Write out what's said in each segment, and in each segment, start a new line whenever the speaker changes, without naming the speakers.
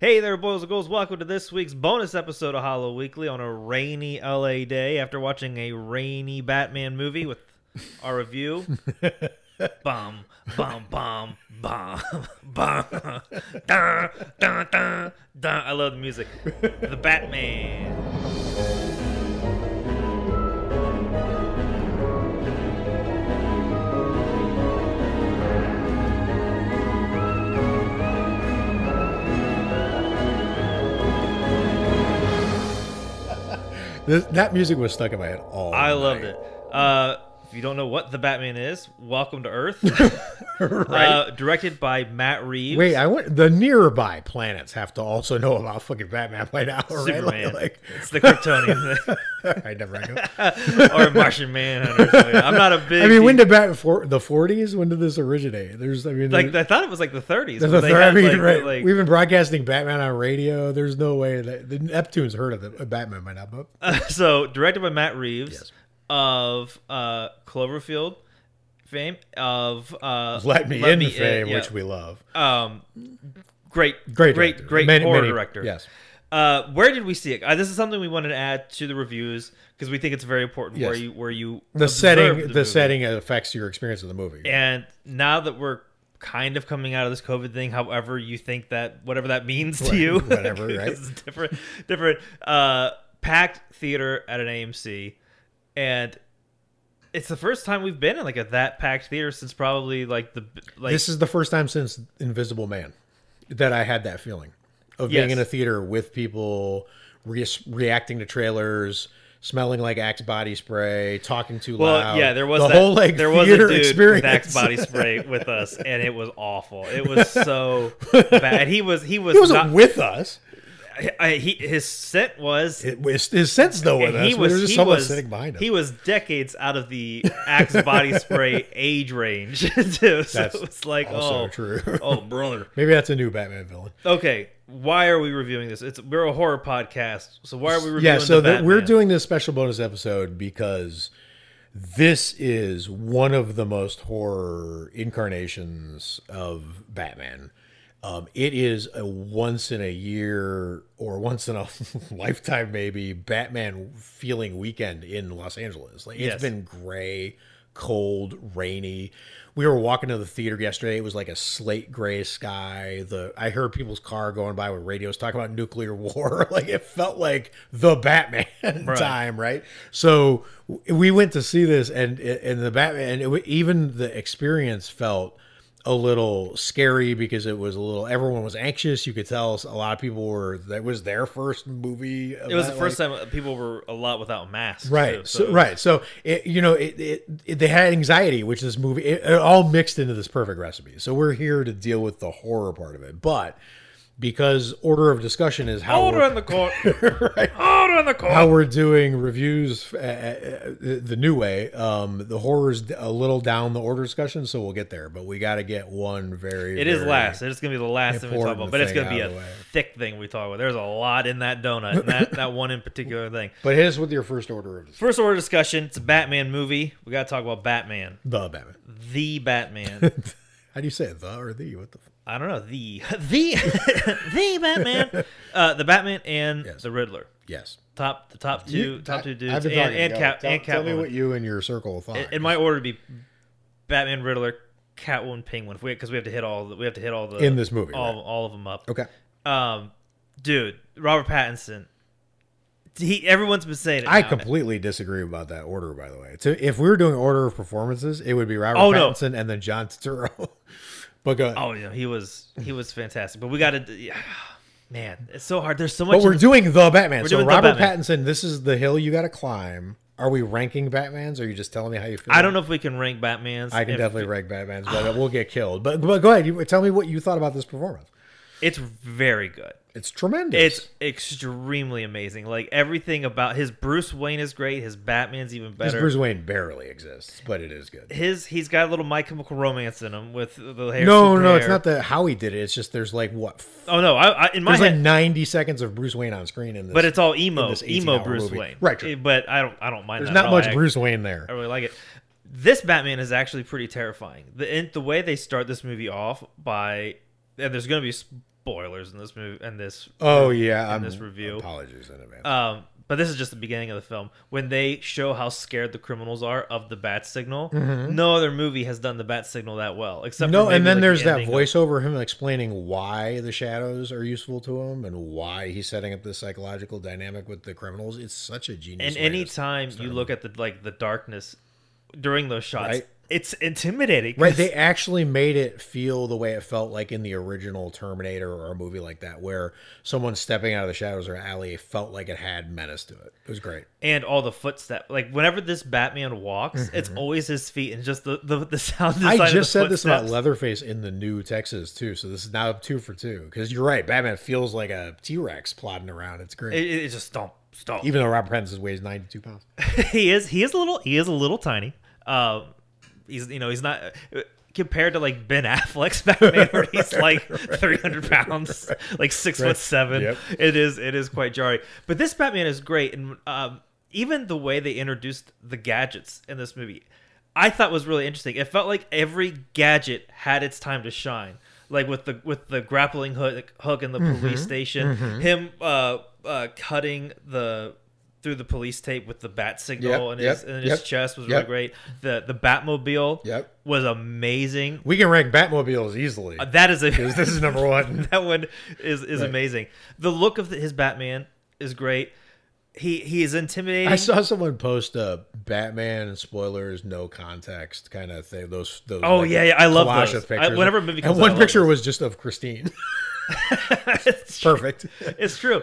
Hey there, boys and girls. Welcome to this week's bonus episode of Hollow Weekly on a rainy LA day after watching a rainy Batman movie with our review. Bum, bum, bum, bum, bum. Dun, dun, dun, dun. I love the music. The Batman.
That music was stuck in my head all night.
I loved it. If you don't know what The Batman is, welcome to Earth.
Right?
Directed by Matt Reeves.
Wait, the nearby planets have to also know about fucking Batman by now, right?
Superman.
Like,
It's the Kryptonian thing.
I never know.
Or Martian Manhunter. I'm not a big...
I mean, when did the 40s? When did this originate?
I thought it was like the 30s.
Right. We've been broadcasting Batman on radio. There's no way that the Neptune's heard of Batman by now. But
so, directed by Matt Reeves.
Yes.
Of Cloverfield fame, of
Let Me In fame, which we love.
Great horror director.
Yes.
Where did we see it? This is something we wanted to add to the reviews because we think it's very important.
Yes.
Where you
the setting affects your experience of the movie.
And now that we're kind of coming out of this COVID thing, however you think that, whatever that means to you,
whatever, right?
It's different. Packed theater at an AMC. And it's the first time we've been in like that packed theater since probably
This is the first time since Invisible Man that I had that feeling of being in a theater with people reacting to trailers, smelling like Axe body spray, talking too loud.
Well, yeah, there was
whole
there was a dude
experience
with Axe body spray with us, and it was awful. It was so bad. And he wasn't
not with us.
His scent was
his sense though with us. There was just someone sitting behind him.
He was decades out of the Axe body spray age range too. So it's like,
also true.
Oh, brother.
Maybe that's a new Batman villain.
Okay, why are we reviewing this? We're a horror podcast, so why are we reviewing?
Yeah, so
Batman?
we're doing this special bonus episode because this is one of the most horror incarnations of Batman. It is a once in a year or once in a lifetime, maybe, Batman feeling weekend in Los Angeles. Like, it's been gray, cold, rainy. We were walking to the theater yesterday. It was like a slate gray sky. I heard people's car going by with radios talking about nuclear war. Like, it felt like the Batman time, right? So we went to see this, and the Batman, even the experience felt a little scary because everyone was anxious. You could tell a lot of people that was their first movie.
It was the first time people were a lot without masks.
Right.
Too,
So they had anxiety, which this movie, it all mixed into this perfect recipe. So we're here to deal with the horror part of it. But because order of discussion is how
order in the court.
Right.
Order in the court.
How we're doing reviews the new way. The horror's a little down the order discussion, so we'll get there. But we got to get one
It is last. It's going to be the last thing we talk about. But it's going to be a thick thing we talk about. There's a lot in that donut, and that one in particular thing.
But hit us with your first order of discussion.
First order discussion. It's a Batman movie. We got to talk about Batman.
The Batman.
The Batman.
How do you say it? The or the? What the?
I don't know. The Batman. The Batman and the Riddler.
Yes.
The top two dudes.
Tell me what you and your circle thought.
In my order, would be Batman, Riddler, Catwoman, Penguin. Because we have to hit all the
in this movie.
All of them up.
Okay.
Dude, Robert Pattinson. Everyone's been saying it.
I completely disagree about that order. By the way, if we were doing order of performances, it would be Robert Pattinson and then John Turturro. But go ahead.
Oh yeah, he was fantastic. But we got to, man, it's so hard. There's so much.
But we're doing the Batman. So Robert
Batman.
Pattinson, this is the hill you got to climb. Are we ranking Batmans? Or are you just telling me how you feel?
I don't know if we can rank Batmans.
I can definitely rank Batmans, but we'll get killed. But go ahead. Tell me what you thought about this performance.
It's very good.
It's tremendous.
It's extremely amazing. Like, everything about his Bruce Wayne is great. His Batman's even better.
His Bruce Wayne barely exists, but it is good.
He's got a little My Chemical Romance in him with the hair.
No, it's not how he did it. It's just there's like what?
Oh no, in my head,
there's like 90 seconds of Bruce Wayne on screen in this.
But it's all emo Bruce
movie.
Wayne,
right? True.
But I don't mind.
There's not much Bruce Wayne there.
I really like it. This Batman is actually pretty terrifying. The way they start this movie off by, and there's going to be spoilers in this movie and this.
Oh yeah,
in this review.
Apologies in advance.
But this is just the beginning of the film. When they show how scared the criminals are of the bat signal, no other movie has done the bat signal that well. Except
no,
for maybe,
and then
like,
there's
the
that
ending
voiceover of him explaining why the shadows are useful to him and why he's setting up this psychological dynamic with the criminals. It's such a genius.
And anytime you look at the darkness during those shots,
Right.
it's intimidating.
Right, they actually made it feel the way it felt like in the original Terminator or a movie like that, where someone stepping out of the shadows or alley felt like it had menace to it. It was great.
And all the footsteps, like whenever this Batman walks, it's always his feet and just the sound design.
I
of
just
the
said this about
footsteps.
Leatherface in the new Texas too, so this is now 2 for 2. Because you're right, Batman feels like a T-Rex plodding around. It's great,
It's just stomp.
even though Robert Pattinson weighs 92 pounds.
he is a little tiny. He's not compared to like Ben Affleck's Batman, where he's like 300 pounds, like 6'7".
Yep.
It is quite jarring. But this Batman is great, and even the way they introduced the gadgets in this movie, I thought was really interesting. It felt like every gadget had its time to shine. Like with the grappling hook in the police station, him cutting through the police tape with the bat signal in his chest was really great. The Batmobile was amazing.
We can rank Batmobiles easily.
That is
This is number one.
That one is amazing. The look of his Batman is great. He is intimidating.
I saw someone post a Batman spoilers, no context kind of thing. Those
Oh
like,
yeah, I love
collage
those.
of pictures.
Whenever a movie comes
and one
out, I love
picture
those.
was just of Christine.
It's true.
Perfect.
It's true.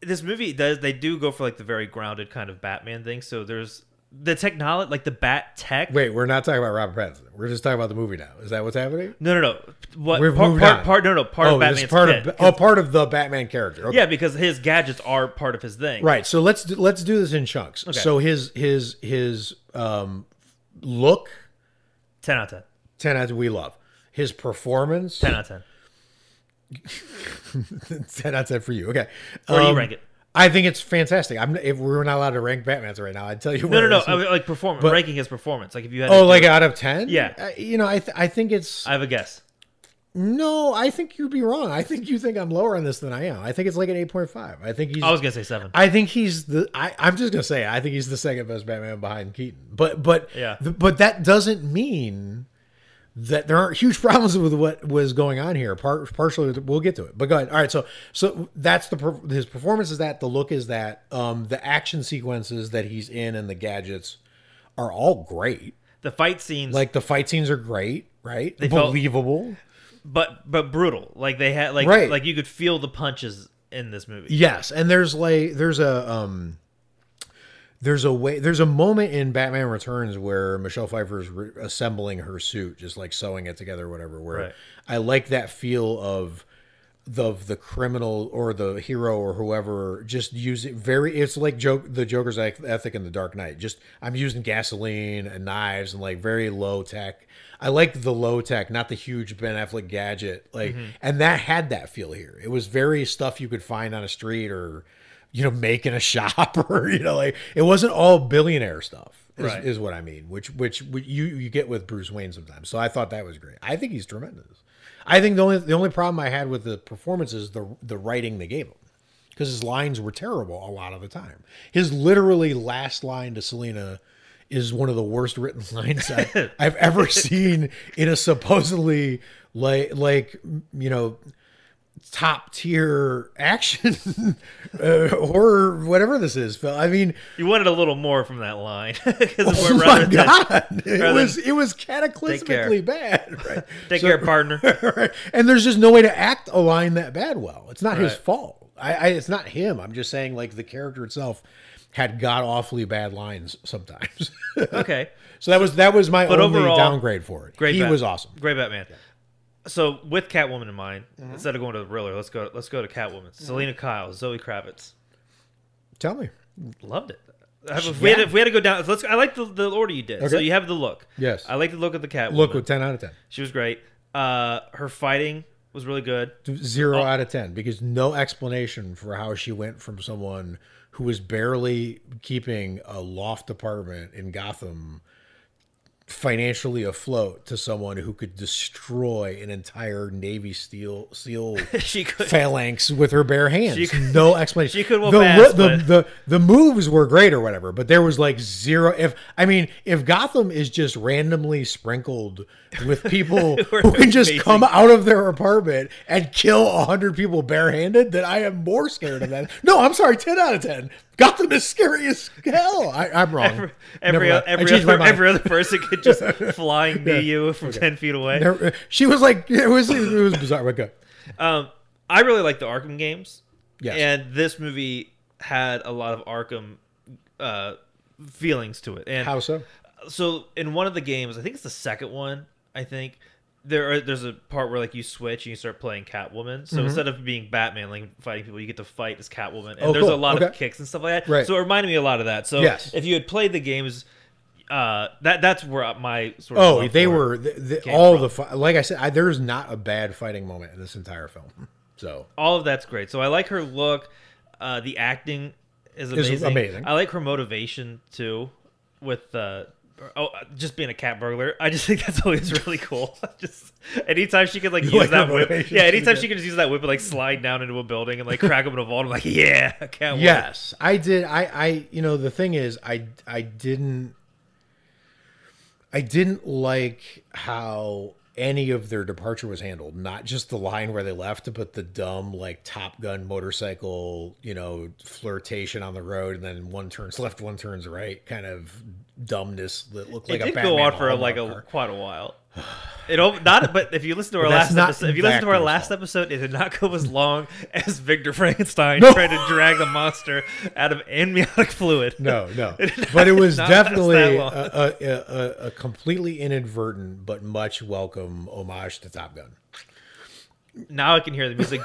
This movie they do go for like the very grounded kind of Batman thing. So there's the technology, like the bat tech.
Wait, we're not talking about Robert Pattinson. We're just talking about the movie now. Is that what's happening?
No. What
We've
part
moved on.
part of
this
Batman's
part
kit.
of part of the Batman character. Okay.
Yeah, because his gadgets are part of his thing.
Right. So let's do this in chunks.
Okay.
So his look
10 out of 10.
10 out of 10 we love. His performance
10 out of 10.
10 out of 10 for you. Okay.
Where do you rank it?
I think it's fantastic. If we were not allowed to rank Batman's right now, I'd tell you.
No.
where
I mean, like performance, ranking his performance. Like if you had.
Oh, like out of 10?
Yeah.
I think it's.
I have a guess.
No, I think you'd be wrong. I think you think I'm lower on this than I am. I think it's like an 8.5. I think he's.
I was gonna say 7.
I think he's the. I'm just gonna say I think he's the second best Batman behind Keaton. But
Yeah.
But that doesn't mean that there aren't huge problems with what was going on here. Partially, we'll get to it. But go ahead. All right. So that's his performance is that, the look is that, the action sequences that he's in and the gadgets are all great.
The fight scenes,
Like the fight scenes are great, right?
They felt-
Believable.
but brutal. Like they had
Right.
like you could feel the punches in this movie.
Yes, and there's a moment in Batman Returns where Michelle Pfeiffer's assembling her suit, just like sewing it together or whatever, where
Right.
I like that feel of the criminal or the hero or whoever just using it's like the Joker's ethic in The Dark Knight. Just I'm using gasoline and knives and like very low tech. I like the low tech, not the huge Ben Affleck gadget. Like, and that had that feel here. It was very stuff you could find on a street or, make in a shop or, like it wasn't all billionaire stuff
Right.
is what I mean, which you get with Bruce Wayne sometimes. So I thought that was great. I think he's tremendous. I think the only problem I had with the performance is the writing they gave him, because his lines were terrible a lot of the time. His literally last line to Selena is one of the worst written lines I've ever seen in a supposedly like top tier action horror, whatever this is. I mean,
You wanted a little more from that line.
oh my God, it was cataclysmically bad. Right?
Take care, partner.
Right. And there's just no way to act a line that bad well. It's not his
Right.
fault. It's not him. I'm just saying, like, the character itself had god awfully bad lines sometimes.
Okay.
So that was my
But
only
overall,
downgrade for it. He was awesome.
Great Batman. So with Catwoman in mind, instead of going to the Riddler, let's go to Catwoman. Selena Kyle, Zoe Kravitz.
Tell me.
Loved it. If we had to go down, I like the order you did. So
Okay.
you have the look.
Yes.
I like the look of the Catwoman.
Look with 10 out of 10.
She was great. Her fighting was really good.
0 out of 10, because no explanation for how she went from someone who was barely keeping a loft apartment in Gotham financially afloat to someone who could destroy an entire Navy SEAL
She could.
phalanx with her bare hands.
She could-
No explanation.
she could whoop ass,
the moves were great or whatever, but there was like zero. If Gotham is just randomly sprinkled with people who can just
amazing.
come out of their apartment and kill 100 people barehanded, then I am more scared of that. No, I'm sorry, 10 out of 10. Gotham is scary as hell. I'm wrong.
Every other person could just flying near you from 10 feet away.
She was like, it was bizarre. Okay.
I really like the Arkham games.
Yes.
And this movie had a lot of Arkham feelings to it. And
How so?
So in one of the games, I think it's the second one, I think, there's a part where like you switch and you start playing Catwoman. So instead of being Batman, like fighting people, you get to fight as Catwoman. And there's
cool.
a lot of kicks and stuff like that.
Right.
So it reminded me a lot of that. So
Yes.
if you had played the games, that's where my sort of love
They
for
were
it
all
from.
like I said, there's not a bad fighting moment in this entire film. So
All of that's great. So I like her look. The acting is amazing. I like her motivation too, with just being a cat burglar. I just think that's always really cool. Just anytime she could like use that whip, anytime she could just use that whip and like slide down into a building and like crack open a vault, I'm like, yeah, Catwoman.
yes, I did. I the thing is, I didn't like how any of their departure was handled. Not just the line where they left, but the dumb like Top Gun motorcycle, flirtation on the road, and then one turns left, one turns right, kind of dumbness that looked like
it
a
did
Batman
go on for
Hallmark
like
car.
quite a while. But if you listen to our
That's
last
not
episode, if you listen to our
Vector's
last
fault.
episode, it did not go as long as Victor Frankenstein
No.
trying to drag the monster out of amniotic fluid.
No,
It
but it was
not last
definitely
that long.
a completely inadvertent but much welcome homage to Top Gun.
Now I can hear the music.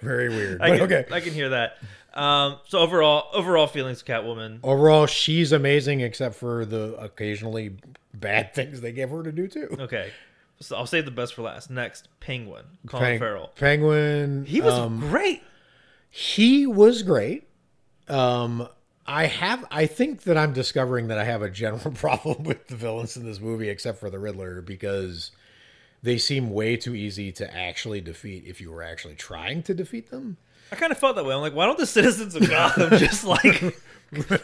Very weird.
I
But
can hear that. So overall feelings of Catwoman.
Overall, she's amazing, except for the occasionally bad things they give her to do too.
Okay. So I'll save the best for last. Next, Penguin. Colin Farrell.
Penguin.
He was great.
He was great. I think that I'm discovering that I have a general problem with the villains in this movie, except for the Riddler, because they seem way too easy to actually defeat if you were actually trying to defeat them.
I kind of felt that way. I'm like, why don't the citizens of Gotham just like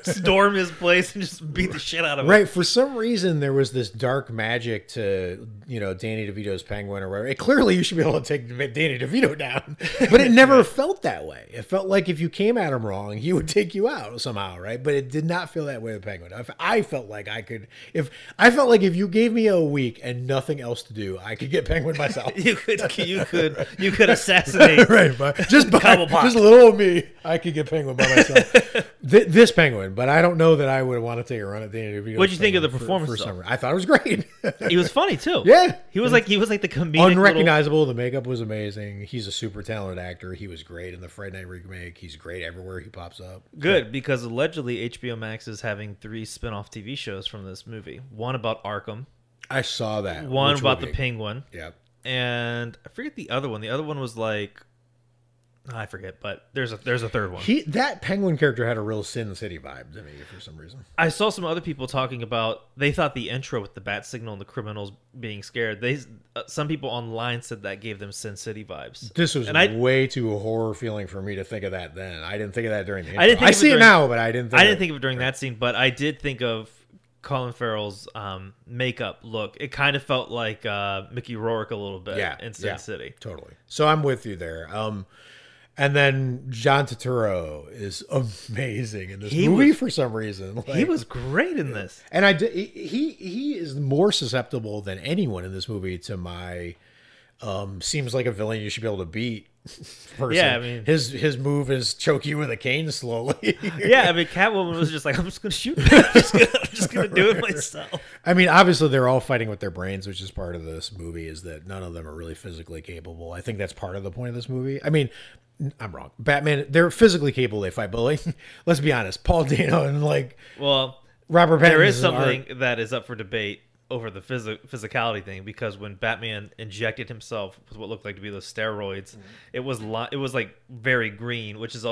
storm his place and just beat the shit out of him?
Right. For some reason, there was this dark magic to, Danny DeVito's Penguin or whatever. Clearly, you should be able to take Danny DeVito down. But it never felt that way. It felt like if you came at him wrong, he would take you out somehow, right? But it did not feel that way with Penguin. I felt like if you gave me a week and nothing else to do, I could get Penguin myself.
you could assassinate
Right, but just a little of me, I could get Penguin by myself. This Penguin, but I don't know that I would want to take a run at Danny DeVito.
What'd you think of the performance?
I thought it was great.
He was funny too.
Yeah,
he was like the comedic
unrecognizable. The makeup was amazing. He's a super talented actor. He was great in the Friday Night remake. He's great everywhere he pops up.
Good, because allegedly HBO Max is having 3 spin-off TV shows from this movie. One about Arkham.
I saw that.
One about the Penguin.
Yep.
And I forget the other one. The other one was like, I forget, but there's a third one.
That Penguin character had a real Sin City vibe to me for some reason.
I saw some other people talking about, they thought the intro with the bat signal and the criminals being scared, some people online said that gave them Sin City vibes.
This was way too horror feeling for me to think of that then. I didn't think of that during the intro.
I
see it now, but I didn't
think of it during that scene, but I did think of Colin Farrell's makeup look. It kind of felt like Mickey Rourke a little bit in Sin City.
Totally. So I'm with you there. And then John Turturro is amazing in this movie for some reason.
He was great in this.
And he is more susceptible than anyone in this movie to my seems like a villain you should be able to beat person.
Yeah, I mean,
his move is choke you with a cane slowly.
Yeah, I mean, Catwoman was just like, I'm just going to shoot him. I'm just going to do it myself.
I mean, obviously they're all fighting with their brains, which is part of this movie, is that none of them are really physically capable. I think that's part of the point of this movie. I mean, I'm wrong. Batman, they're physically capable, they fight, but like, let's be honest, Paul Dano and Robert Pattinson.
There is something that is up for debate over the physicality thing, because when Batman injected himself with what looked like to be those steroids, it was like very green, which is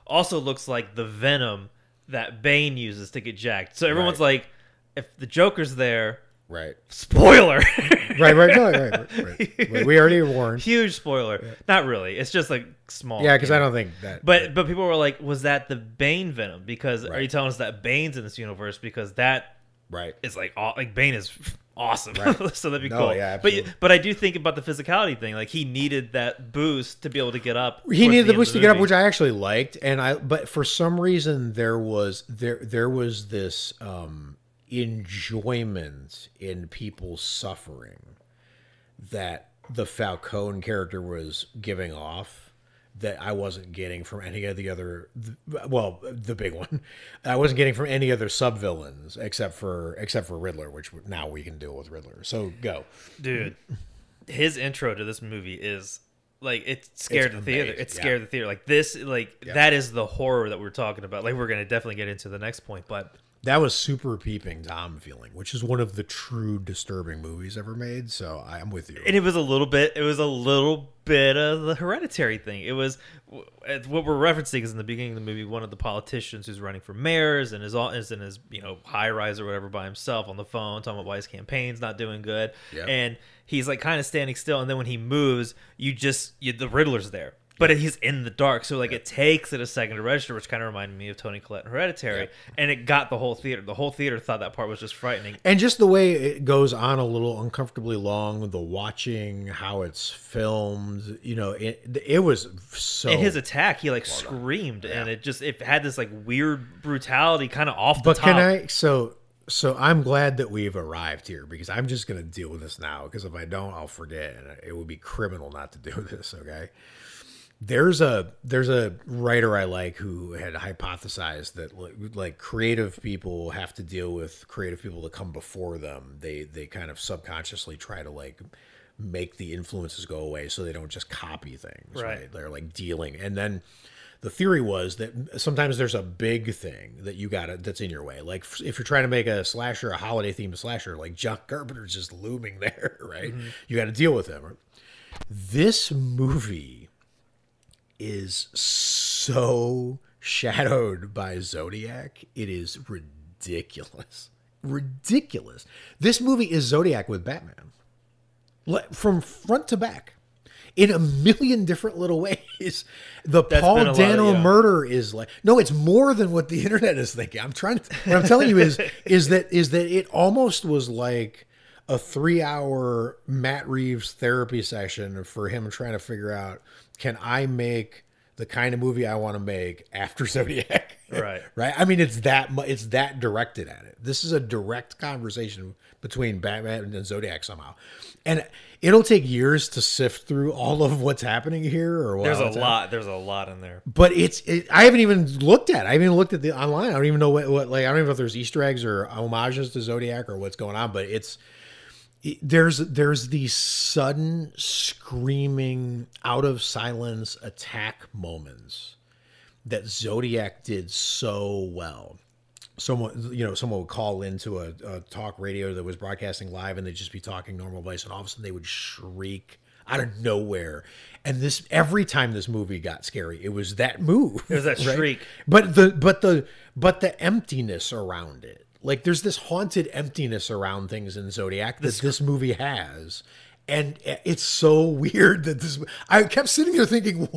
also looks like the venom that Bane uses to get jacked. So everyone's
Right.
like, if the Joker's there,
Right.
spoiler.
Right. No, right. We already warned.
Huge spoiler.
Yeah.
Not really. It's just like small.
Yeah, because
you
I
know?
don't think that.
But people were like, was that the Bane Venom? Because are you
Right.
telling us that Bane's in this universe? Because that
Right.
is like Bane is awesome.
Right.
So that'd be
No,
cool.
yeah, absolutely.
But I do think about the physicality thing. Like he needed that boost to be able to get up.
He
towards
needed the
end
boost
of
to get up,
movie.
which I actually liked, but for some reason there was this enjoyment in people suffering that the Falcone character was giving off that I wasn't getting from any of the other. Well, the big one, I wasn't getting from any other sub-villains except for Riddler, which now we can deal with Riddler. So go,
Dude, his intro to this movie is like it scared
It's
the theater.
amazing.
It scared the theater. Like this, that is the horror that we're talking about. Like we're gonna definitely get into the next point, but
that was super peeping Tom feeling, which is one of the true disturbing movies ever made. So I'm with you.
and it was a little bit of the Hereditary thing. It was what we're referencing is in the beginning of the movie, one of the politicians who's running for mayors and is in his high rise or whatever by himself on the phone talking about why his campaign's not doing good.
Yep.
And he's like kind of standing still, and then when he moves, the Riddler's there. But he's in the dark, so like it takes it a second to register, which kind of reminded me of Toni Collette in Hereditary, and it got the whole theater. The whole theater thought that part was just frightening.
And just the way it goes on a little uncomfortably long, the watching, how it's filmed, it was so.
And his attack, he like screamed, and it had this like weird brutality, kind of off the
But
top.
can I? So I'm glad that we've arrived here because I'm just going to deal with this now. Because if I don't, I'll forget, and it would be criminal not to do this. Okay. There's a writer I like who had hypothesized that like creative people have to deal with creative people that come before them. They kind of subconsciously try to like make the influences go away so they don't just copy things. Right? They're like dealing. And then the theory was that sometimes there's a big thing that that's in your way. Like if you're trying to make a slasher, a holiday themed slasher, like John Carpenter's just looming there, right? Mm-hmm. You got to deal with him. This movie is so shadowed by Zodiac. It is ridiculous. This movie is Zodiac with Batman. From front to back. In a million different little ways. The Paul Dano murder is like... No, it's more than what the internet is thinking. What I'm telling you is that it almost was like a 3-hour Matt Reeves therapy session for him trying to figure out, can I make the kind of movie I want to make after Zodiac?
Right.
Right. I mean, it's that directed at it. This is a direct conversation between Batman and Zodiac somehow. And it'll take years to sift through all of what's happening here. Or
there's a lot in there.
But I haven't even looked at it. I haven't even looked at the online. I don't even know what like, I don't even know if there's Easter eggs or homages to Zodiac or what's going on, but there's these sudden screaming out of silence attack moments that Zodiac did so well. Someone would call into a talk radio that was broadcasting live, and they'd just be talking normal voice, and all of a sudden they would shriek out of nowhere. And every time this movie got scary, it was that move.
It was that shriek.
But the emptiness around it. Like there's this haunted emptiness around things in Zodiac that this movie has. And it's so weird that I kept sitting there thinking,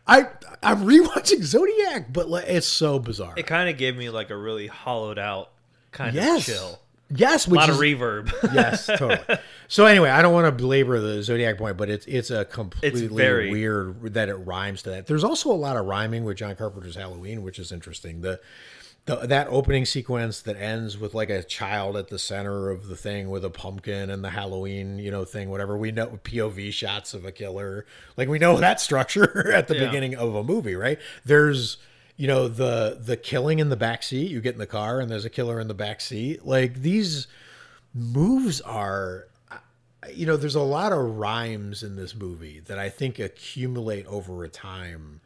I'm rewatching Zodiac, but it's so bizarre.
It kind of gave me like a really hollowed out kind of chill.
Yes.
A lot of reverb.
Yes, totally. So anyway, I don't want to belabor the Zodiac point, but it's a completely weird that it rhymes to that. There's also a lot of rhyming with John Carpenter's Halloween, which is interesting. That opening sequence that ends with like a child at the center of the thing with a pumpkin and the Halloween, thing, whatever. We know POV shots of a killer. Like we know that structure at the beginning of a movie, right? There's, the killing in the back seat. You get in the car and there's a killer in the back seat. Like these moves are, there's a lot of rhymes in this movie that I think accumulate over a time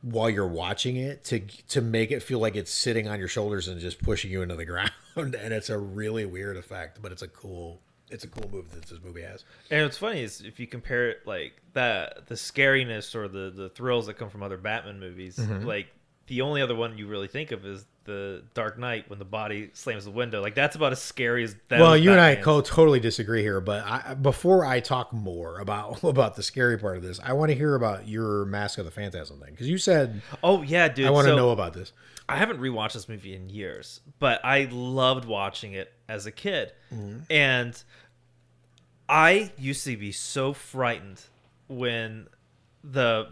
while you're watching it to make it feel like it's sitting on your shoulders and just pushing you into the ground. And it's a really weird effect, but it's a cool move that this movie has.
And what's funny is if you compare it like that, the scariness or the thrills that come from other Batman movies, like the only other one you really think of is the Dark Knight when the body slams the window. Like that's about as scary as that.
Well,
was
you and I
Batman's.
totally disagree here, but before I talk more about the scary part of this, I want to hear about your Mask of the Phantasm thing because you said,
Oh yeah, dude.
I want to know about this.
I haven't rewatched this movie in years, but I loved watching it as a kid. And I used to be so frightened when the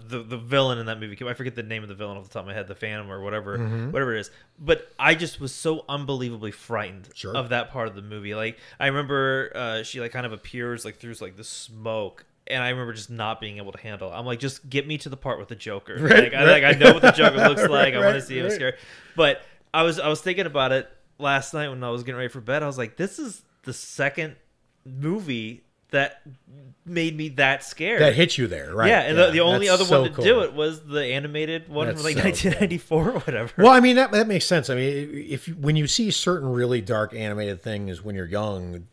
villain in that movie came. I forget the name of the villain off the top of my head, the Phantom or whatever it is. But I just was so unbelievably frightened of that part of the movie. Like I remember she like kind of appears like through like the smoke. And I remember just not being able to handle it. I'm like, just get me to the part with the Joker. I know what the Joker looks like. I want to see him scary. But I was thinking about it last night when I was getting ready for bed. I was like, this is the second movie that made me that scared.
That hit you there, right?
Yeah, and the only other one to do it was the animated one from like 1994 or whatever.
Well, I mean that makes sense. I mean, when you see certain really dark animated things when you're young,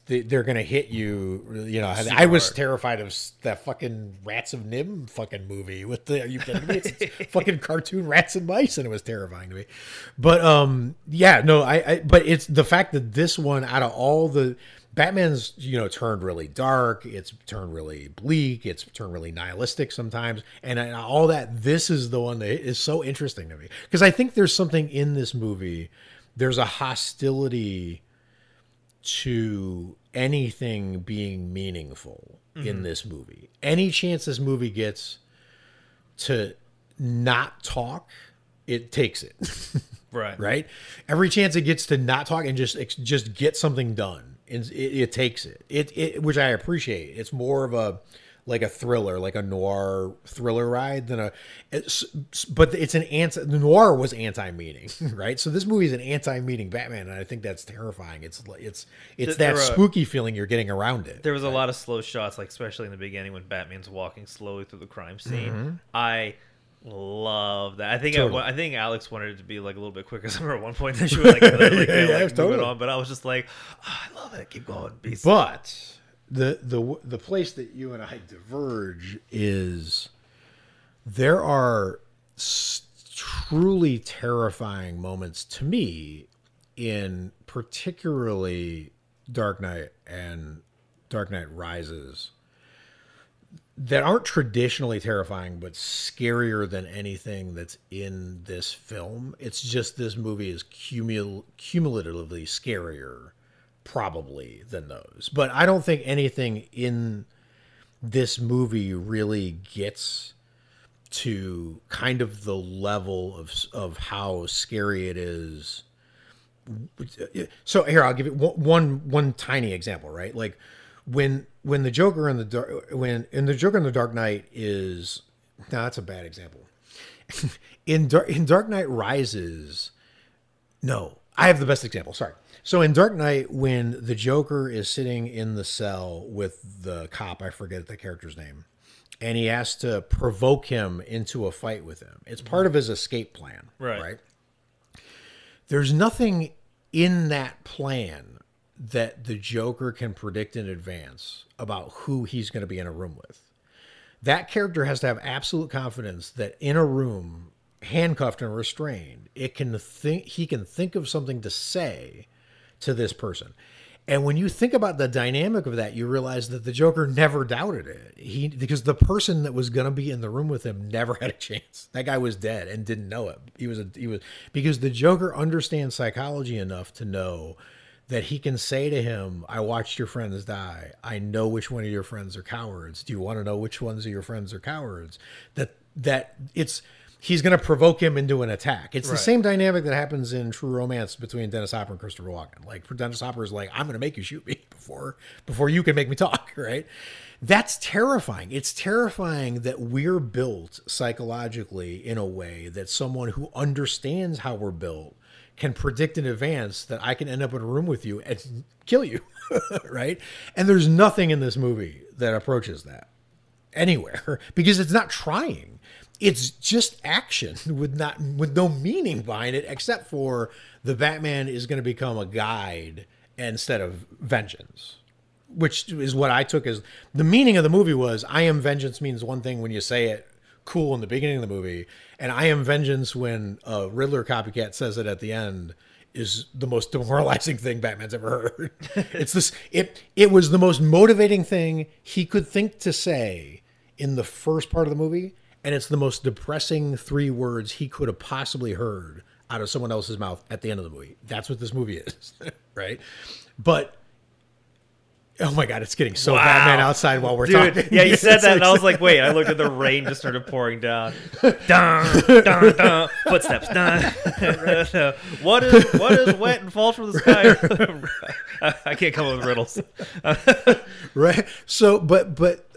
they're gonna hit you. You know, I was terrified of that fucking Rats of Nim fucking movie with the. Are you kidding me? It's fucking cartoon rats and mice, and it was terrifying to me. But yeah, no, but it's the fact that this one, out of all the Batman's, turned really dark. It's turned really bleak. It's turned really nihilistic sometimes, and all that. This is the one that is so interesting to me because I think there's something in this movie. There's a hostility to anything being meaningful in this movie. Any chance this movie gets to not talk, it takes it. Right? Every chance it gets to not talk and just get something done, it takes it, which I appreciate. It's more of a thriller, like a noir thriller ride but it's the noir was anti-meaning, right? So this movie is an anti-meaning Batman, and I think that's terrifying. It's that spooky feeling you're getting around it.
There was a lot of slow shots, like especially in the beginning when Batman's walking slowly through the crime scene. I love that. I think I think Alex wanted it to be like a little bit quicker somewhere at one point. Then she was like, moving on, but I was just like, I love it. Keep going.
But the place that you and I diverge is there are truly terrifying moments to me in particularly Dark Knight and Dark Knight Rises that aren't traditionally terrifying, but scarier than anything that's in this film. It's just this movie is cumulatively scarier probably than those. But I don't think anything in this movie really gets to kind of the level of how scary it is. So here, I'll give you one tiny example, right? Like when the Joker in the Dark Knight is, no, that's a bad example. in Dark Knight Rises, no, I have the best example. Sorry. So in Dark Knight, when the Joker is sitting in the cell with the cop, I forget the character's name, and he has to provoke him into a fight with him. It's part of his escape plan, right? There's nothing in that plan that the Joker can predict in advance about who he's going to be in a room with. That character has to have absolute confidence that in a room, handcuffed and restrained, he can think of something to say to this person. And when you think about the dynamic of that, you realize that the Joker never doubted it. Because the person that was going to be in the room with him never had a chance. That guy was dead and didn't know it. He was because the Joker understands psychology enough to know that he can say to him, I watched your friends die. I know which one of your friends are cowards. Do you want to know which ones of your friends are cowards? He's going to provoke him into an attack. It's the same dynamic that happens in True Romance between Dennis Hopper and Christopher Walken. Like, Dennis Hopper is like, I'm going to make you shoot me before you can make me talk, right? That's terrifying. It's terrifying that we're built psychologically in a way that someone who understands how we're built can predict in advance that I can end up in a room with you and kill you, right? And there's nothing in this movie that approaches that anywhere because it's not trying. It's just action with no meaning behind it, except for the Batman is going to become a guide instead of vengeance, which is what I took as the meaning of the movie was I am vengeance means one thing when you say it cool in the beginning of the movie, and I am vengeance when Riddler copycat says it at the end is the most demoralizing thing Batman's ever heard. It's this. It was the most motivating thing he could think to say in the first part of the movie, and it's the most depressing 3 words he could have possibly heard out of someone else's mouth at the end of the movie. That's what this movie is, right? But oh my God, it's getting so Batman outside while we're talking.
Yeah, you said that, and I was like, wait. I looked at the rain just started pouring down. Dun, dun, dun. Footsteps. Dun. What is wet and falls from the sky? I can't come up with riddles.
Right. So, but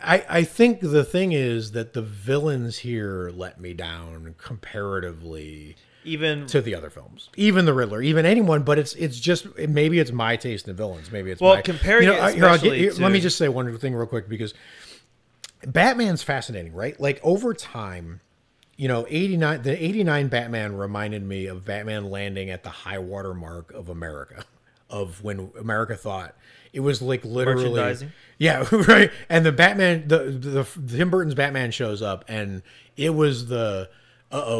I think the thing is that the villains here let me down comparatively.
Even
to the other films, even the Riddler, even anyone, but it's just maybe it's my taste in villains. Maybe it's
comparing.
Let me just say one thing real quick because Batman's fascinating, right? Like over time, the '89 Batman reminded me of Batman landing at the high water mark of America, of when America thought it was like literally
merchandising.
Yeah, right. And the Batman, the Tim Burton's Batman shows up, and it was the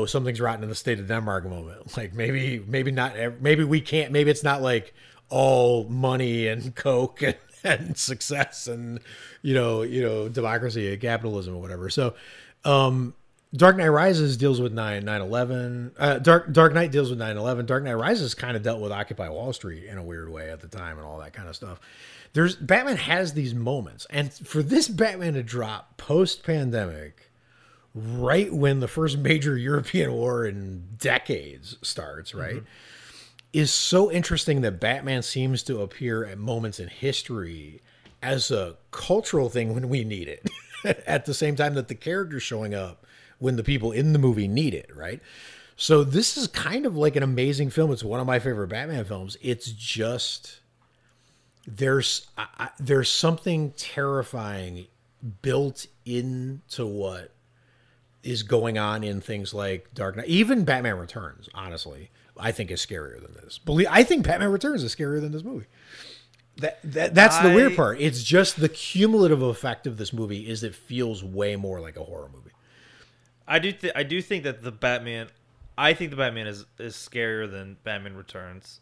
something's rotten in the state of Denmark moment. Like maybe not. Maybe we can't. Maybe it's not like all money and coke and success and democracy and capitalism or whatever. So, Dark Knight Rises deals with 9/11. Dark Knight deals with 9/11. Dark Knight Rises kind of dealt with Occupy Wall Street in a weird way at the time and all that kind of stuff. Batman has these moments, and for this Batman to drop post-pandemic, right when the first major European war in decades starts, right, is so interesting that Batman seems to appear at moments in history as a cultural thing when we need it, at the same time that the character's showing up when the people in the movie need it, right? So this is kind of like an amazing film. It's one of my favorite Batman films. It's just there's something terrifying built into what is going on in things like Dark Knight. Even Batman Returns, honestly, I think is scarier than this. I think Batman Returns is scarier than this movie. That's the weird part. It's just the cumulative effect of this movie is it feels way more like a horror movie.
I do think that the Batman. I think the Batman is scarier than Batman Returns.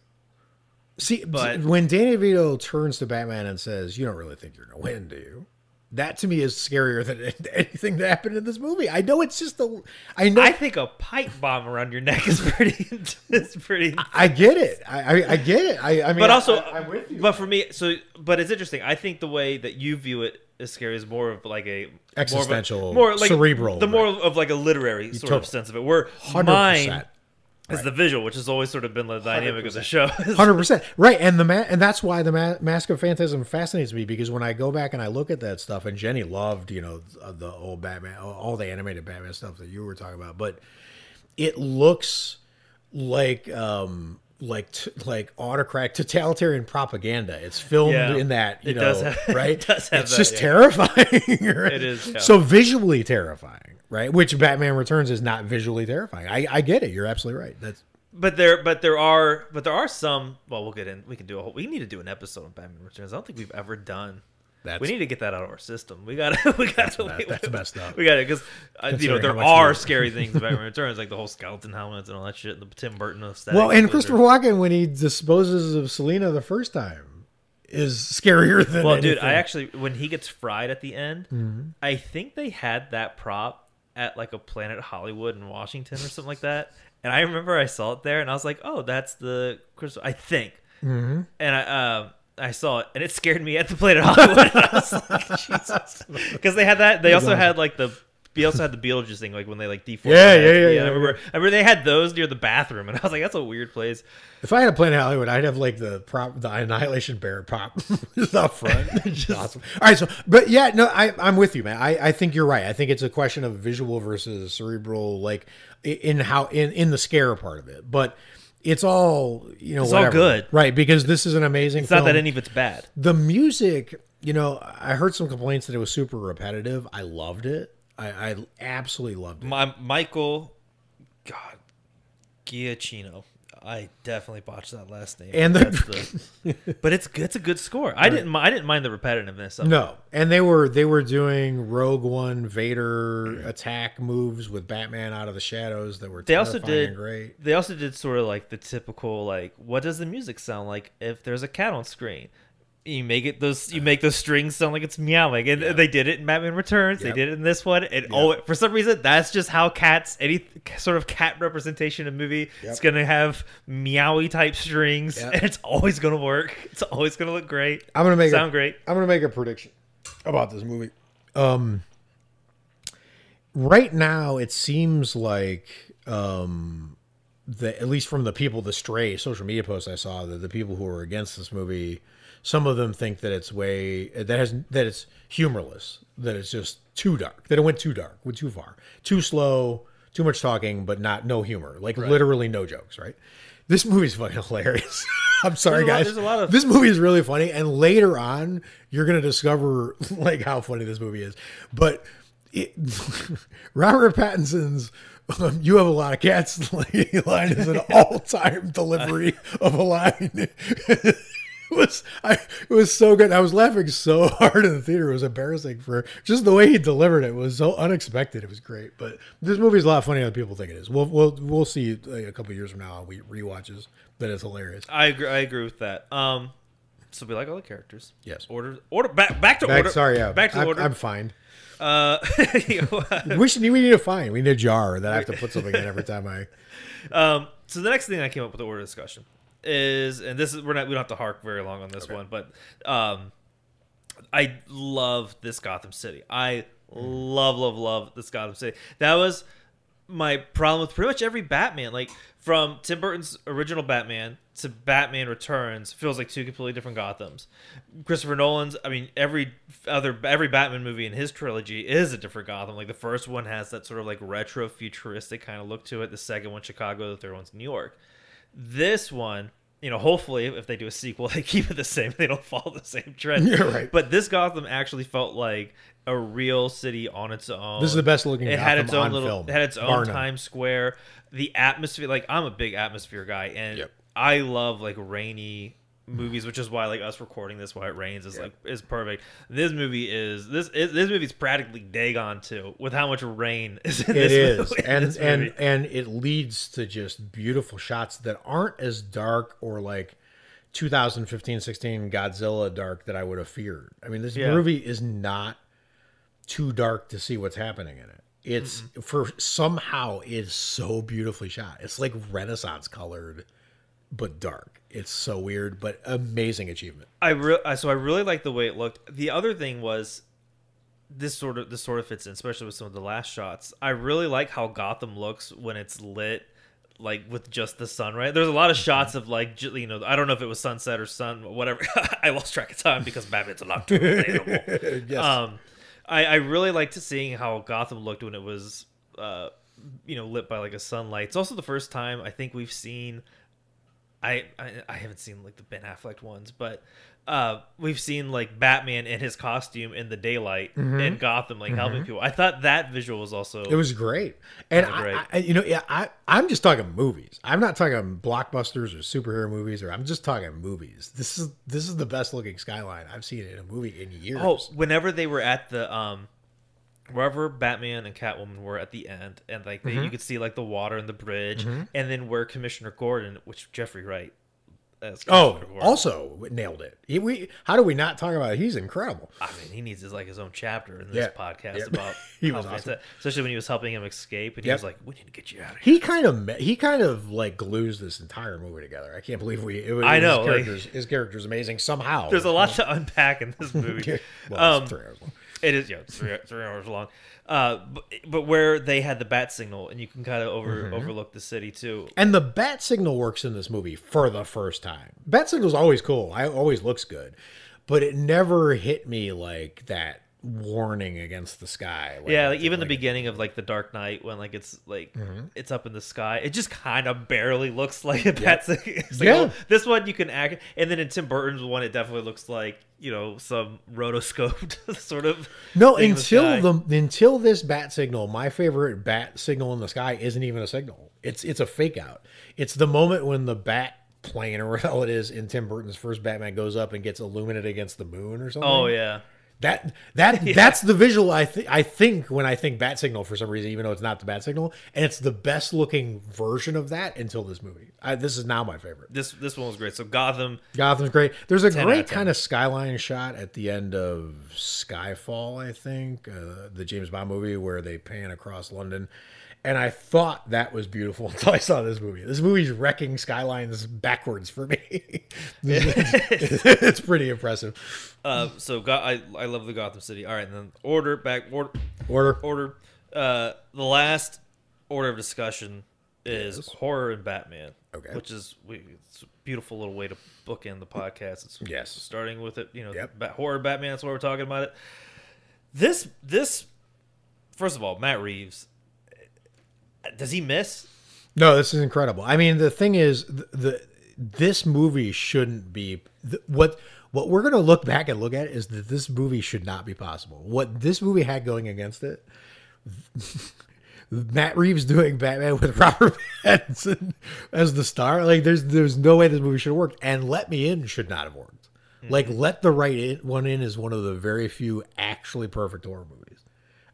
See, but when Danny DeVito turns to Batman and says, "You don't really think you're going to win, do you?" That to me is scarier than anything that happened in this movie. I know it's just I
think a pipe bomb around your neck is pretty. It's pretty.
I get it. I get it. I mean,
but also,
I'm with you.
But for me, but it's interesting. I think the way that you view it as scary is more of like a
existential,
more like
cerebral,
more of like a literary sort of sense of it. Where 100%. Mine is the visual, which has always sort of been the dynamic
100%.
Of the show.
100%. Right. And and that's why the Mask of Phantasm fascinates me, because when I go back and I look at that stuff, and Jenny loved, the old Batman, all the animated Batman stuff that you were talking about, but it looks like autocratic totalitarian propaganda. It's filmed in that, right?
It does have
it's just terrifying. Right?
It is. Yeah.
So visually terrifying. Right, which Batman Returns is not visually terrifying. I get it. You're absolutely right.
But there are some. Well, we'll get in. We need to do an episode on Batman Returns. I don't think we've ever done. We need to get that out of our system. That's
messed up.
We got it because there are scary things about Batman Returns, like the whole skeleton helmets and all that shit. The Tim Burton aesthetic.
Well, and Christopher Walken when he disposes of Selina the first time is scarier than.
Well,
anything.
dude, I actually when he gets fried at the end, I think they had that prop at like a Planet Hollywood in Washington or something like that. And I remember I saw it there and I was like, oh, that's the Crystal, I think. And I saw it and it scared me at the Planet Hollywood. I was like, Jesus. Because they had that. They also had like the Beetlejuice thing, like when they like deformed.
Yeah.
I remember they had those near the bathroom and I was like, that's a weird place.
If I had a Planet Hollywood, I'd have like the Annihilation Bear prop up front. Just awesome. All right, but yeah, no, I'm with you, man. I think you're right. I think it's a question of visual versus cerebral, like in the scare part of it. But it's all
it's all good,
right? Because this is an amazing.
It's
film.
Not that any of it's bad.
The music, I heard some complaints that it was super repetitive. I loved it. I absolutely loved it.
Michael, God, Giacchino. I definitely botched that last name.
And
but it's a good score. I didn't mind the repetitiveness of it.
No, and they were doing Rogue One Vader attack moves with Batman out of the shadows that were terrifying and great.
They also did sort of like the typical like, what does the music sound like if there's a cat on screen? You make those strings sound like it's meowing, and they did it in Batman Returns. They did it in this one, and for some reason, that's just how any sort of cat representation in a movie is going to have meowy type strings, and it's always going to work. It's always going to look great.
I'm going to
sound great.
I'm going to make a prediction about this movie. Right now, it seems like at least from the stray social media posts I saw, that the people who are against this movie, some of them think that it's humorless, that it's just too dark, that it went too dark, went too far, too slow, too much talking, but no humor, like literally no jokes. Right? This movie's fucking hilarious. I'm sorry, guys. This movie is really funny, and later on, you're gonna discover like how funny this movie is. But Robert Pattinson's "You have a lot of cats" line is an all-time delivery of a line. It was so good. I was laughing so hard in the theater. It was embarrassing for just the way he delivered it. It was so unexpected. It was great. But this movie is a lot funnier than people think it is. We'll see like, a couple years from now on rewatches that it's hilarious.
I agree with that. So we like all the characters.
Yes.
Order back to order.
Sorry, yeah.
Back to order.
I'm fine.
We
need a fine. We need a jar that I have to put something in every time I.
So the next thing I came up with the order discussion is, and this is we don't have to hark very long on this one, but I love this Gotham City. I love this Gotham City. That was my problem with pretty much every Batman, like from Tim Burton's original Batman to Batman Returns, feels like two completely different Gothams. Christopher Nolan's, I mean, every Batman movie in his trilogy is a different Gotham. Like the first one has that sort of like retro futuristic kind of look to it. The second one, Chicago. The third one's New York. This one, hopefully if they do a sequel, they keep it the same. They don't follow the same trend.
You're right.
But this Gotham actually felt like a real city on its own.
This is the best looking Gotham
had its own
on film.
It had its own Times Square. The atmosphere, like I'm a big atmosphere guy, and I love like rainy movies, which is why like us recording this while it rains is perfect. This movie is practically Dagon too, with how much rain is in this movie.
And it leads to just beautiful shots that aren't as dark or like 2015-16 Godzilla dark that I would have feared. I mean, this movie is not too dark to see what's happening in it. It's somehow is so beautifully shot. It's like Renaissance colored, but dark. It's so weird, but amazing achievement.
I really like the way it looked. The other thing was this sort of fits in, especially with some of the last shots. I really like how Gotham looks when it's lit, like with just the sun. Right, there's a lot of shots of like I don't know if it was sunset or sun, whatever. I lost track of time because Batman's a lot too relatable.
Yes.
I really liked seeing how Gotham looked when it was, lit by like a sunlight. It's also the first time I think we've seen. I haven't seen like the Ben Affleck ones, but we've seen like Batman in his costume in the daylight in Gotham, like helping people. I thought that visual was also
it was great, and I'm just talking movies. I'm not talking blockbusters or superhero movies, I'm just talking movies. This is the best looking skyline I've seen in a movie in years.
Oh, whenever they were at the wherever Batman and Catwoman were at the end, and like you could see like the water and the bridge, and then where Commissioner Gordon, which Jeffrey Wright.
Also nailed it. How do we not talk about it? He's incredible.
I mean, he needs his own chapter in this podcast about
he was awesome.
Especially when he was helping him escape, and he was like, "We need to get you out of
here." He kind of like glues this entire movie together. I can't believe
I know
his character's amazing somehow.
There's a lot to unpack in this movie.
Well, it's 3 hours long.
It is, it's 3 hours long. But where they had the bat signal, and you can kind of overlook the city too.
And the bat signal works in this movie for the first time. Bat signal's always cool. Always looks good, but it never hit me like that warning against the sky.
Like even the beginning of like the Dark Knight when like it's like it's up in the sky, it just kind of barely looks like a bat signal. It's like, oh, this one you can act, and then in Tim Burton's one, it definitely looks like some rotoscoped sort of.
No, until this bat signal, my favorite bat signal in the sky isn't even a signal. It's a fake out. It's the moment when the bat plane or what the hell it is in Tim Burton's first Batman goes up and gets illuminated against the moon or something.
Oh yeah.
That's the visual I think when I think bat signal for some reason, even though it's not the bat signal, and it's the best looking version of that until this movie. This is now my favorite.
This one was great. So Gotham's
great. There's a great kind of skyline shot at the end of Skyfall, I think, the James Bond movie where they pan across London. And I thought that was beautiful until I saw this movie. This movie's wrecking skylines backwards for me. It's pretty impressive.
I love the Gotham City. All right, and then order. The last order of discussion is horror and Batman. Okay, which is it's a beautiful little way to bookend the podcast. It's starting with it. Horror Batman. That's why we're talking about it. This first of all, Matt Reeves. Does he miss?
No, this is incredible. I mean, the thing is, this movie shouldn't be what we're going to look back and look at is that this movie should not be possible. What this movie had going against it, Matt Reeves doing Batman with Robert Pattinson as the star, like there's no way this movie should have worked. And Let Me In should not have worked. Like Let the Right One In is one of the very few actually perfect horror movies.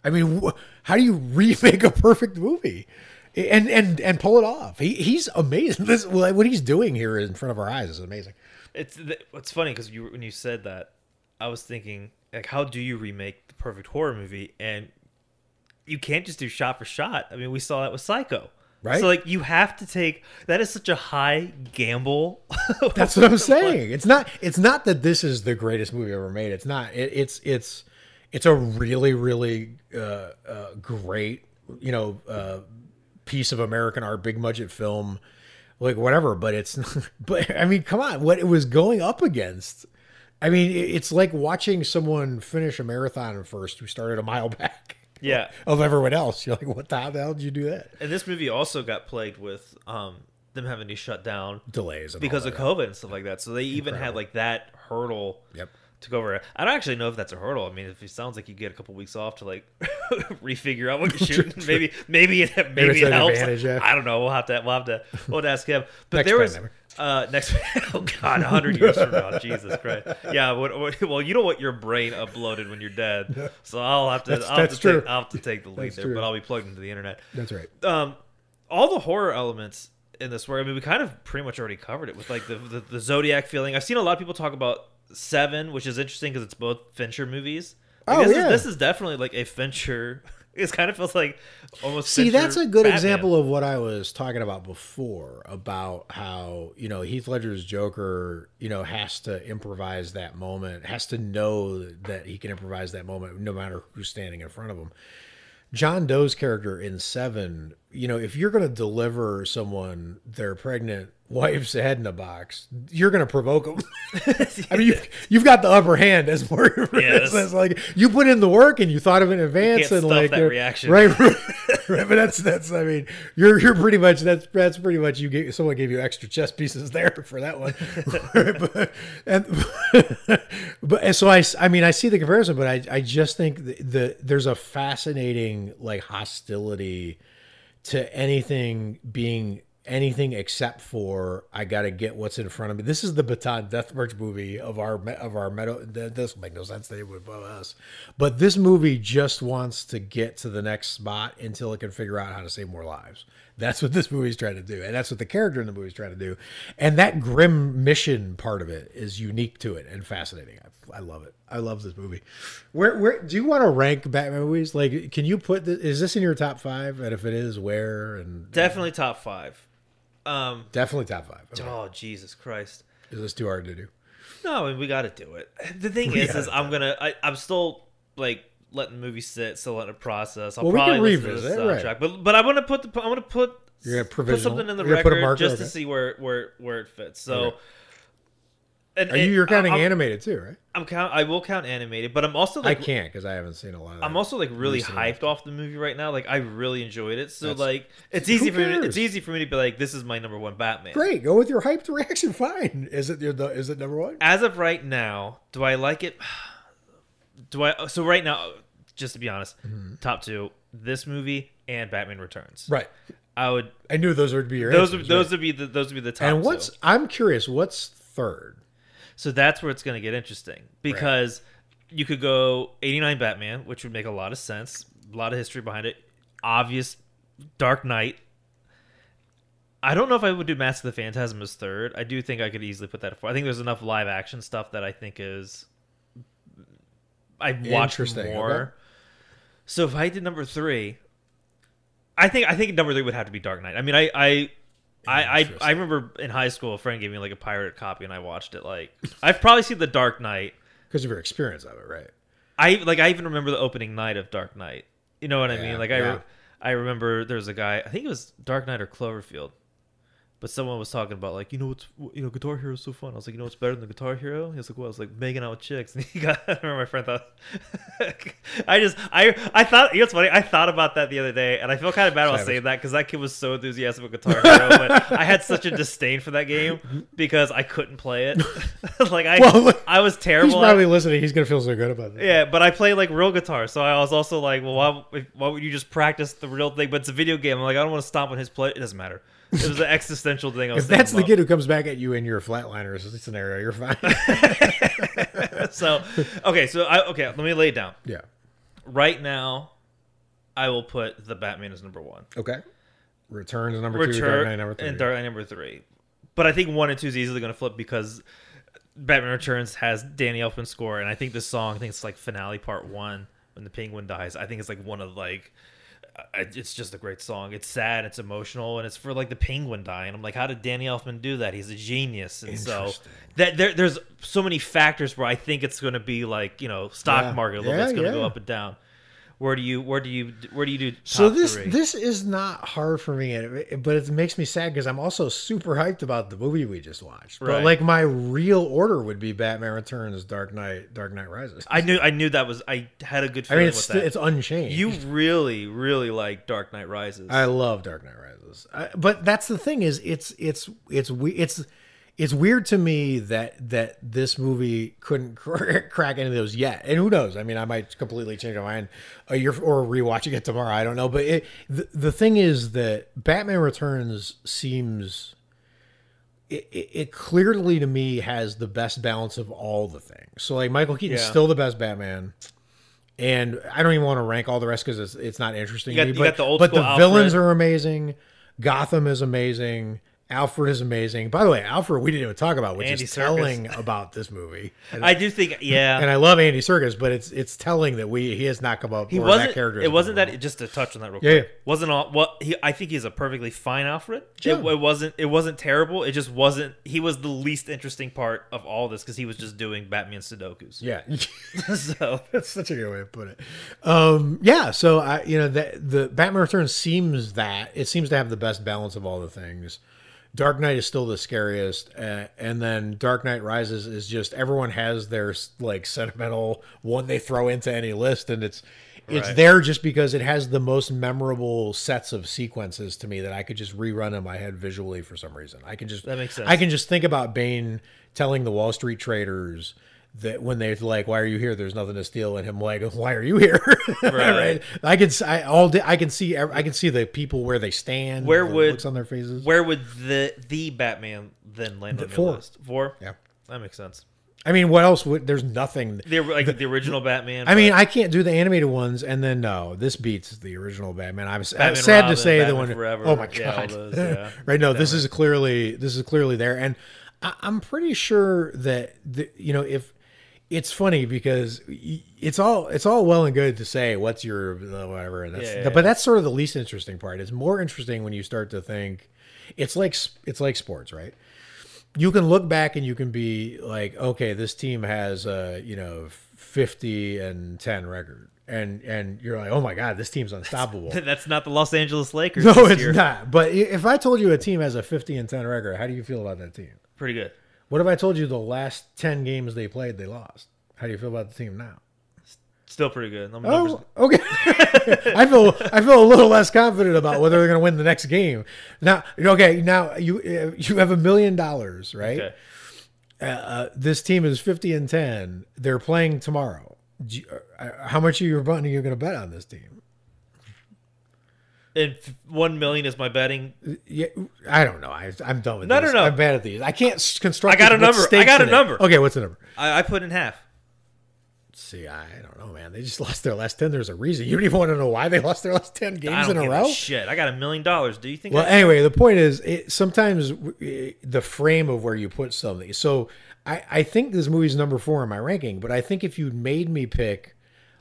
I mean, how do you remake a perfect movie and pull it off? He's amazing. What he's doing here in front of our eyes is amazing.
It's funny because when you said that, I was thinking like, how do you remake the perfect horror movie? And you can't just do shot for shot. I mean, we saw that with Psycho. Right. So like you have to take that is such a high gamble.
That's what I'm saying. It's not that this is the greatest movie ever made. It's not. It's a really, really great, piece of American art, big budget film, like whatever. But I mean, come on, what it was going up against. I mean, it's like watching someone finish a marathon first who started a mile back.
Yeah.
Of everyone else. You're like, what the hell did you do that?
And this movie also got plagued with them having to shut down
delays
because of COVID and stuff like that. So they even had like that hurdle.
Yep.
To go over. I don't actually know if that's a hurdle. I mean, if it sounds like you get a couple weeks off to like refigure out what you're shooting, maybe it helps. I don't know. We'll have to ask him. But there was next. Oh God, 100 years from now, Jesus Christ. Yeah. Well, you know what your brain uploaded when you're dead, so I'll have to. I'll have to take the lead there, but I'll be plugged into the internet.
That's right.
All the horror elements in this, where I mean, we kind of pretty much already covered it with like the Zodiac feeling. I've seen a lot of people talk about Seven, which is interesting because it's both Fincher movies. Like, this is definitely like a Fincher. It kind of feels like almost.
See,
Fincher
that's a good
Batman.
example of what I was talking about before about how Heath Ledger's Joker has to improvise that moment, has to know that he can improvise that moment no matter who's standing in front of him. John Doe's character in Seven, if you're going to deliver someone their pregnant wife's head in a box, you're going to provoke them. I mean, you've got the upper hand as more. It's like you put in the work and you thought of it in advance, and like
that reaction,
right? But that's. I mean, you're pretty much that's pretty much someone gave you extra chest pieces there for that one. So I mean I see the comparison, but I just think there's a fascinating like hostility to anything being anything except for I got to get what's in front of me. This is the Baton Death March movie of our metal. This will make no sense to anyone but us. But this movie just wants to get to the next spot until it can figure out how to save more lives. That's what this movie's trying to do, and that's what the character in the movie's trying to do. And that grim mission part of it is unique to it and fascinating. I love it. I love this movie. Where do you want to rank Batman movies? Like, can you put this? Is this in your top 5? And if it is, where? And
definitely top 5.
Definitely top 5.
Okay. Oh, Jesus Christ.
Is this too hard to do?
No, I mean, we got to do it. The thing is I'm still like letting the movie sit, still letting it process. I'll probably listen to the soundtrack, right. But I want to put something in the record just to see where it fits. So
You're counting animated too, right?
I will count animated, but I'm also
I
like
can't because I haven't seen a lot of that.
I'm also like really hyped off the movie right now. Like I really enjoyed it. So like it's easy for me to be like, this is my number one Batman.
Great, go with your hyped reaction. Fine. Is it number one?
As of right now, do I like it? So right now, just to be honest, top two: this movie and Batman Returns.
Right.
I
knew those would be your
those
answers,
would be the top.
And I'm curious, what's third?
So that's where it's going to get interesting because you could go 89 Batman, which would make a lot of sense, a lot of history behind it. Obvious Dark Knight. I don't know if I would do Mask of the Phantasm as third. I do think I could easily put that at fourth. I think there's enough live action stuff that I think is I'd watch more. Okay. So if I did number three, I think number three would have to be Dark Knight. I mean, I remember in high school a friend gave me like a pirated copy and I watched it. Like I've probably seen The Dark Knight
because of your experience of it, right?
I even remember the opening night of Dark Knight. You know what I mean? Like I remember there was a guy, I think it was Dark Knight or Cloverfield, but someone was talking about like, Guitar Hero is so fun. I was like, what's better than the Guitar Hero? He was like, well, I was like making out with chicks. And I remember my friend thought, I thought, what's funny? I thought about that the other day, and I feel kind of bad about saying that because that kid was so enthusiastic about Guitar Hero, but I had such a disdain for that game because I couldn't play it. I was terrible.
He's probably listening. He's gonna feel so good about that.
Yeah, but I play like real guitar, so I was also like, well, why would you just practice the real thing? But it's a video game. I'm like, I don't want to stomp on his play. It doesn't matter. It was an existential thing.
If that's the kid who comes back at you in your flatliners scenario, you're fine.
So let me lay it down.
Yeah.
Right now, I will put the Batman as number one.
Okay. Returns number two, Dark Knight number three.
And Dark Knight number three. But I think 1 and 2 is easily going to flip because Batman Returns has Danny Elfman's score, and I think this song, I think it's like finale part 1 when the penguin dies. I think it's like one of like, it's just a great song. It's sad, it's emotional, and it's for like the penguin dying. I'm like, how did Danny Elfman do that? He's a genius. And so that there's so many factors where I think it's going to be like, stock market a little bit. It's going to go up and down. Where do you do top
so
three?
This is not hard for me, but it makes me sad because I'm also super hyped about the movie we just watched. But like my real order would be Batman Returns, Dark Knight Rises.
I knew that was. I had a good feeling with that.
It's unchanged.
You really like Dark Knight Rises.
I love Dark Knight Rises, but that's the thing is it's weird to me that this movie couldn't crack any of those yet. And who knows? I mean, I might completely change my mind a year or rewatching it tomorrow. I don't know. But the thing is that Batman Returns seems it clearly to me has the best balance of all the things. So like Michael Keaton's still the best Batman. And I don't even want to rank all the rest because it's not interesting.
You got the old school
the villains are amazing. Gotham is amazing. Alfred is amazing. By the way, Alfred we didn't even talk about, which
Andy
is
Serkis.
telling about this movie.
I do think,
and I love Andy Serkis, but it's telling that he has not come up.
He wasn't. That character it wasn't that. Just to touch on that real quick.
Yeah.
Wasn't all. Well, I think he's a perfectly fine Alfred.
Yeah.
It wasn't terrible. It just wasn't. He was the least interesting part of all this because he was just doing Batman Sudokus.
Yeah.
So
that's such a good way to put it. Yeah. So the Batman Returns seems to have the best balance of all the things. Dark Knight is still the scariest, and then Dark Knight Rises is just everyone has their like sentimental one they throw into any list, and it's there just because it has the most memorable sets of sequences to me that I could just rerun in my head visually for some reason. That makes sense. I can just think about Bane telling the Wall Street traders that when they're like, "Why are you here? There's nothing to steal," and him like, "Why are you here?" Right? I can see the people where they stand. Looks on their faces.
Where would the Batman then land on your list? 4?
Yeah,
that makes sense.
I mean, what else would? There's nothing.
The original Batman.
I mean, I can't do the animated ones, and then this beats the original Batman. I'm sad to say
Batman
the one.
Forever.
Oh my god!
Those,
right? No, this is clearly there, and I'm pretty sure that if. It's funny because it's all well and good to say what's your whatever, and but that's sort of the least interesting part. It's more interesting when you start to think it's like sports, right? You can look back and you can be like, okay, this team has a 50-10 record, and you're like, oh my god, this team's unstoppable.
That's not the Los Angeles Lakers.
No, it's not. But if I told you a team has a 50-10 record, how do you feel about that team?
Pretty good.
What if I told you the last 10 games they played, they lost? How do you feel about the team now?
Still pretty good.
Oh, okay. I feel a little less confident about whether they're going to win the next game. Now, okay. Now you have $1 million, right?
Okay.
This team is 50-10. They're playing tomorrow. How much of your money are you going to bet on this team?
And 1 million is my betting.
Yeah, I don't know. I'm done with
No.
I'm bad at these. I can't construct.
I got a number.
Okay, what's the number?
I put in half.
See, I don't know, man. They just lost their last 10. There's a reason. You don't even want to know why they lost their last 10 games in a row?
Shit, I got $1 million. Do you think?
Well, anyway, the point is, sometimes the frame of where you put something. So I think this movie's number 4 in my ranking, but I think if you made me pick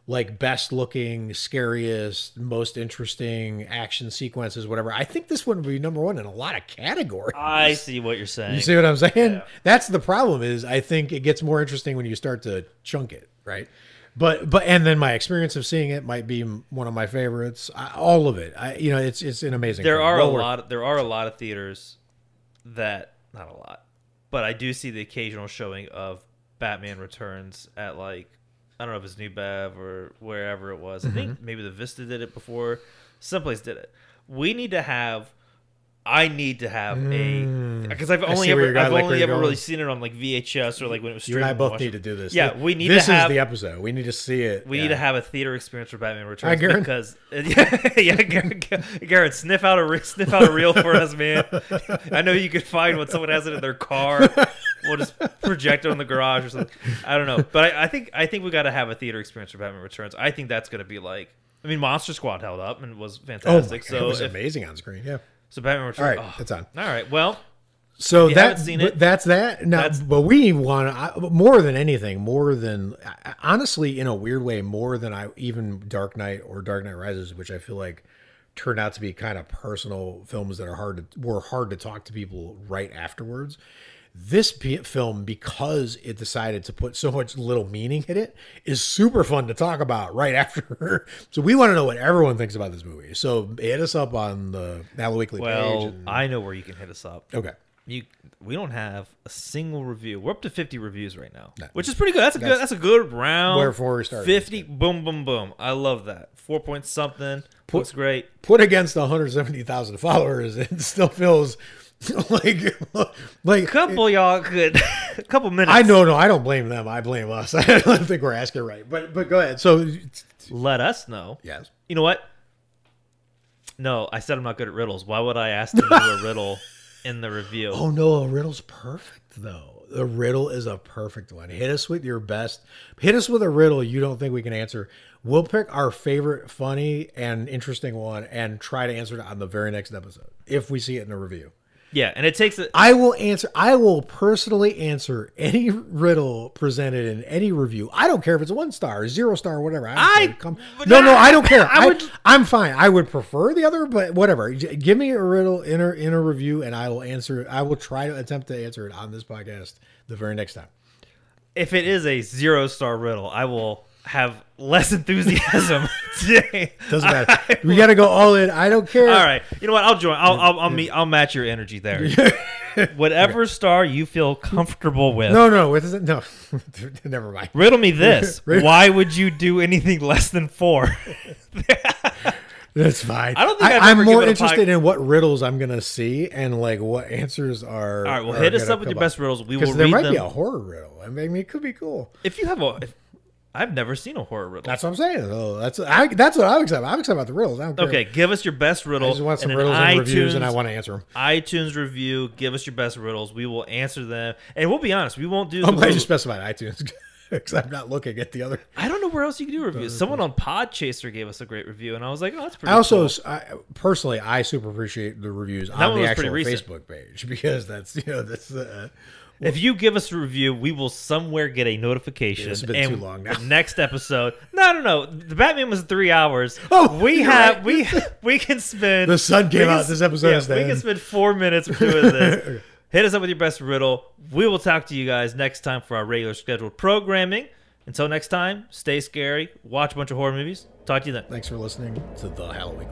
like best looking, scariest, most interesting action sequences, whatever, I think this one would be number 1 in a lot of categories.
I see what you're saying.
You see what I'm saying?
Yeah.
That's the problem. Is I think it gets more interesting when you start to chunk it, right? But and then my experience of seeing it might be one of my favorites. All of it, it's an amazing.
There
film.
are a lot of theaters that, not a lot, but I do see the occasional showing of Batman Returns at, like, I don't know if it's New Bev or wherever it was. I think maybe the Vista did it before. Someplace did it. I need to have a, because I've only ever really seen it on like VHS or like when it was streaming.
You and I both need to do this.
Yeah, we need
this
to have.
This is the episode. We need to see it.
We need to have a theater experience for Batman Returns.
Hi, Garen.
Because Garen, sniff out a reel for us, man. I know you could find when someone has it in their car. We'll just project it on the garage or something. I don't know, but I think we got to have a theater experience for Batman Returns. I think that's going to be like, I mean, Monster Squad held up and was fantastic.
Oh, it was amazing on screen. Yeah.
So Batman Returns.
All right, it's on.
All right, well.
So
haven't seen it.
That's that. No, but we want more than anything, honestly, in a weird way, more than even Dark Knight or Dark Knight Rises, which I feel like turned out to be kind of personal films that were hard to talk to people right afterwards. This film, because it decided to put so much little meaning in it, is super fun to talk about right after. So we want to know what everyone thinks about this movie. So hit us up on the Halo Weekly page.
Well, I know where you can hit us up.
Okay.
We don't have a single review. We're up to 50 reviews right now, which is pretty good. That's a good round.
Where we started.
50, boom, boom, boom. I love that. 4 point something. Looks great.
Put against 170,000 followers, it still feels like
a couple y'all could a couple minutes.
I know, no, I don't blame them. I blame us. I don't think we're asking right, but go ahead. So
let us know.
Yes.
You know what? No, I said I'm not good at riddles. Why would I ask them to do a riddle in the review?
Oh no, a riddle's perfect though. The riddle is a perfect one. Hit us with your best. Hit us with a riddle you don't think we can answer. We'll pick our favorite funny and interesting one and try to answer it on the very next episode if we see it in a review.
Yeah, and it takes.
I will personally answer any riddle presented in any review. I don't care if it's 1 star, 0 star, whatever. I don't care. I'm fine. I would prefer the other, but whatever. Give me a riddle in a review, and I will answer it. I will try to attempt to answer it on this podcast the very next time.
If it is a 0 star riddle, I will have less enthusiasm today.
Doesn't matter. We got to go all in. I don't care.
All right. You know what? I'll join. I'll match your energy there. Whatever star you feel comfortable with.
No. Never mind.
Riddle me this. Why would you do anything less than 4?
That's fine.
I don't think
I'm more interested in what riddles I'm going to see and like what answers are.
All right. Well, hit us up with your best riddles. We will read them.
Because there might be a horror riddle. I mean, it could be cool.
If you have I've never seen a horror riddle.
That's what I'm saying. That's what I'm excited about. I'm excited about the riddles. I don't care.
Okay, give us your best riddle.
I just want some riddles and reviews, and I want to answer them.
iTunes review. Give us your best riddles. We will answer them, and we'll be honest. We won't do.
I'm glad you specified iTunes because I'm not looking at the other.
I don't know where else you can do reviews. Someone on Podchaser gave us a great review, and I was like, "Oh, that's pretty." Cool.
Personally, I super appreciate the reviews on the actual Facebook page because that's.
If you give us a review, we will somewhere get a notification.
It's been too long now.
Next episode. No. The Batman was 3 hours.
Oh,
we can spend.
The sun came out. This episode is
we can spend 4 minutes doing this. Hit us up with your best riddle. We will talk to you guys next time for our regular scheduled programming. Until next time, stay scary. Watch a bunch of horror movies. Talk to you then.
Thanks for listening to the Halloween.